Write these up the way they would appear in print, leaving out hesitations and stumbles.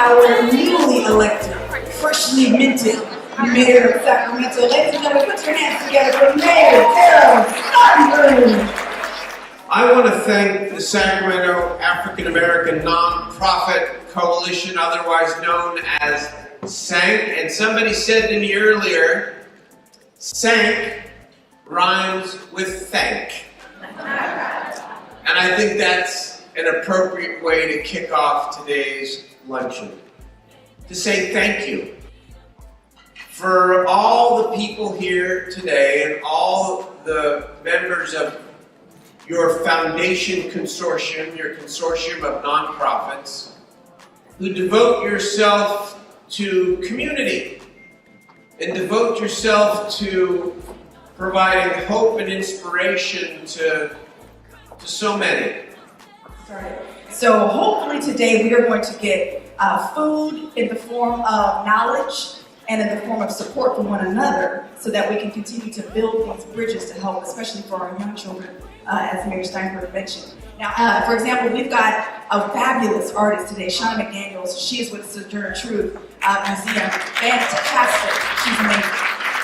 Our newly elected, freshly minted Mayor of Sacramento. Ladies and gentlemen, put your hands together for Mayor Terrell Steinberg. I want to thank the Sacramento African American Nonprofit Coalition, otherwise known as SAANC. And somebody said to me earlier, SAANC rhymes with thank. And I think that's an appropriate way to kick off today's luncheon. To say thank you for all the people here today and all the members of your foundation consortium, your consortium of nonprofits, who devote yourself to community and devote yourself to providing hope and inspiration to so many. So hopefully today we are going to get food in the form of knowledge and in the form of support for one another so that we can continue to build these bridges to help, especially for our young children, as Mayor Steinberg mentioned. Now, for example, we've got a fabulous artist today, Shauna McDaniels. She is with Sojourner Truth Museum. Fantastic. She's amazing.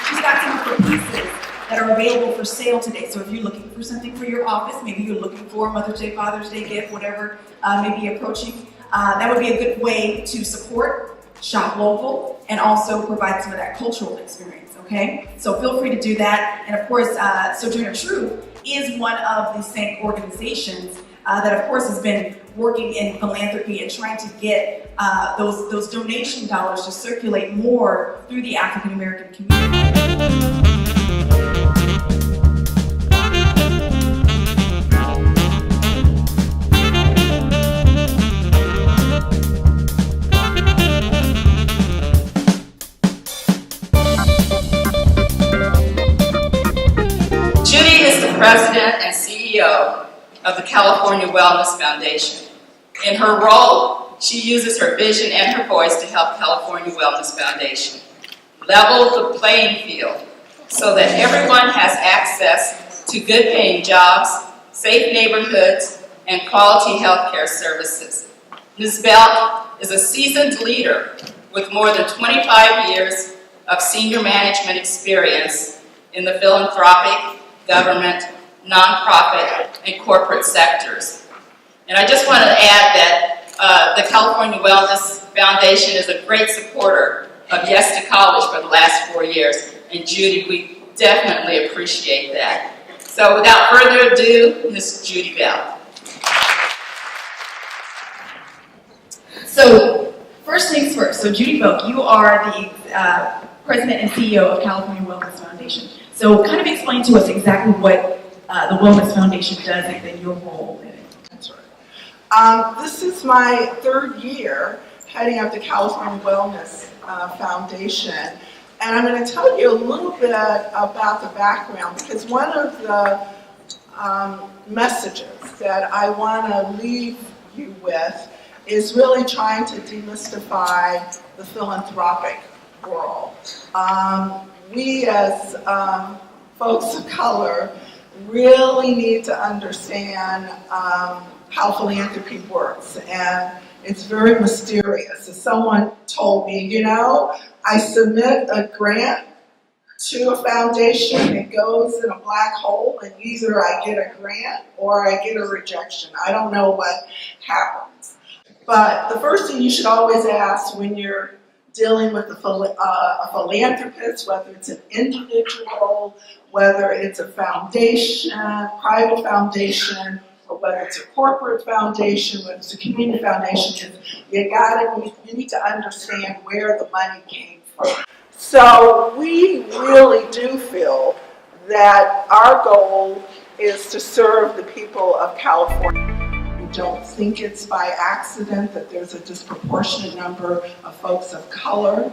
She's got some of her pieces that are available for sale today. So if you're looking for something for your office, maybe you're looking for a Mother's Day, Father's Day gift, whatever may be approaching, that would be a good way to support, shop local, and also provide some of that cultural experience, okay? So feel free to do that. And of course, Sojourner Truth is one of the SAANC organizations that of course has been working in philanthropy and trying to get those donation dollars to circulate more through the African American community. President and CEO of the California Wellness Foundation. In her role, she uses her vision and her voice to help California Wellness Foundation level the playing field so that everyone has access to good-paying jobs, safe neighborhoods, and quality healthcare services. Ms. Belt is a seasoned leader with more than 25 years of senior management experience in the philanthropic, government, nonprofit, and corporate sectors. And I just want to add that the California Wellness Foundation is a great supporter of Yes to College for the last 4 years. And Judy, we definitely appreciate that. So without further ado, Ms. Judy Bell. So first things first, so Judy Bell, you are the President and CEO of California Wellness Foundation. So kind of explain to us exactly what the Wellness Foundation does and then your role in it. That's right. This is my third year heading up the California Wellness Foundation. And I'm going to tell you a little bit about the background because one of the messages that I want to leave you with is really trying to demystify the philanthropic world. We as folks of color really need to understand how philanthropy works, and it's very mysterious. As someone told me, you know, I submit a grant to a foundation, it goes in a black hole, and either I get a grant or I get a rejection. I don't know what happens. But the first thing you should always ask when you're dealing with a philanthropist, whether it's an individual, whether it's a foundation, private foundation, but whether it's a corporate foundation, whether it's a community foundation, you need to understand where the money came from. So we really do feel that our goal is to serve the people of California. We don't think it's by accident that there's a disproportionate number of folks of color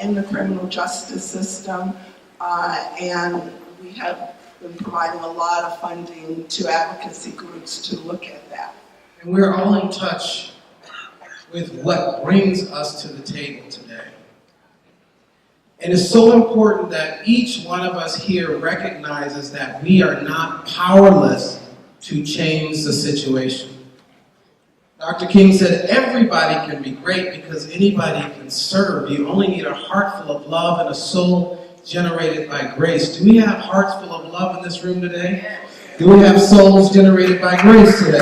in the criminal justice system, and we have been providing a lot of funding to advocacy groups to look at that. And we're all in touch with what brings us to the table today. And it's so important that each one of us here recognizes that we are not powerless to change the situation. Dr. King said everybody can be great because anybody can serve. You only need a heart full of love and a soul generated by grace. Do we have hearts full of love in this room today? Do we have souls generated by grace today?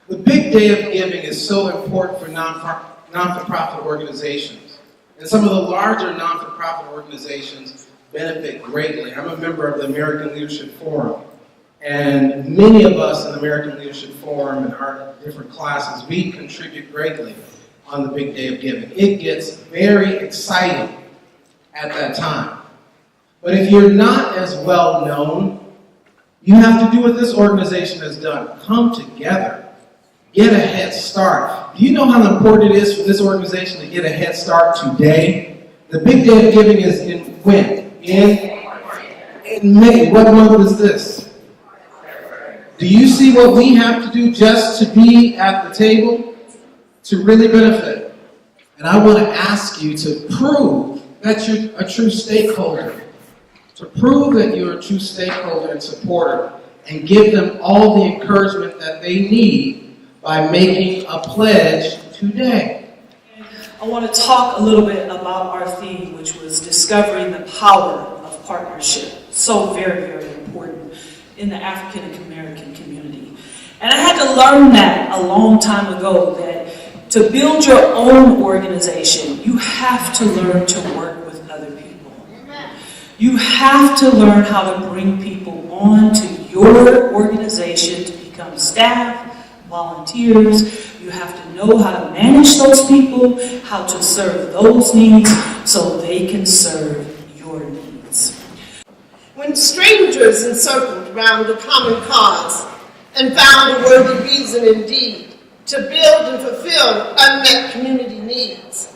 The big day of giving is so important for non-for-profit organizations. And some of the larger non-for-profit organizations benefit greatly. I'm a member of the American Leadership Forum. And many of us in the American Leadership Forum and our different classes, we contribute greatly on the big day of giving. It gets very exciting at that time. But if you're not as well known, you have to do what this organization has done. Come together. Get a head start. Do you know how important it is for this organization to get a head start today? The big day of giving is in when? In May. What month is this? Do you see what we have to do just to be at the table? To really benefit. And I want to ask you to prove that you're a true stakeholder. To prove that you're a true stakeholder and supporter. And give them all the encouragement that they need by making a pledge today. I want to talk a little bit about our theme, which was discovering the power of partnership. So very, very important in the African American community. And I had to learn that a long time ago, that to build your own organization, you have to learn to work with other people. You have to learn how to bring people on to your organization to become staff, volunteers. You have to know how to manage those people, how to serve those needs so they can serve your needs. When strangers encircled round a common cause and found a worthy reason indeed to build and fulfill unmet community needs,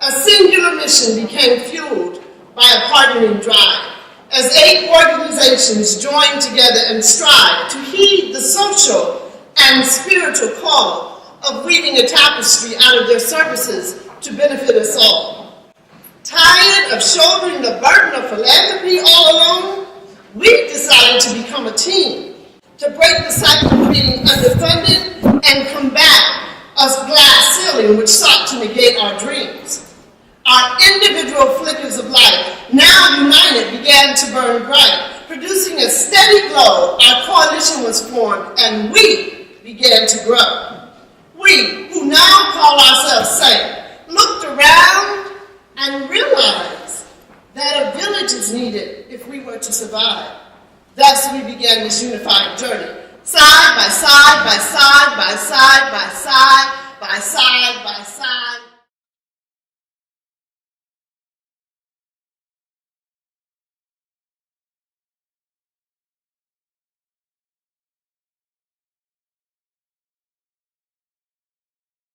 a singular mission became fueled by a partnering drive as 8 organizations joined together and strive to heed the social and spiritual call of weaving a tapestry out of their services to benefit us all. Tired of shouldering the burden of philanthropy all alone, we decided to become a team to break the cycle of being underfunded and combat a glass ceiling which sought to negate our dreams. Our individual flickers of light, now united, began to burn bright. Producing a steady glow, our coalition was formed and we began to grow. We, who now call ourselves SAANC, looked around and realized that a village is needed if we were to survive. Thus we began this unified journey, side by side, by side, by side, by side, by side, by side.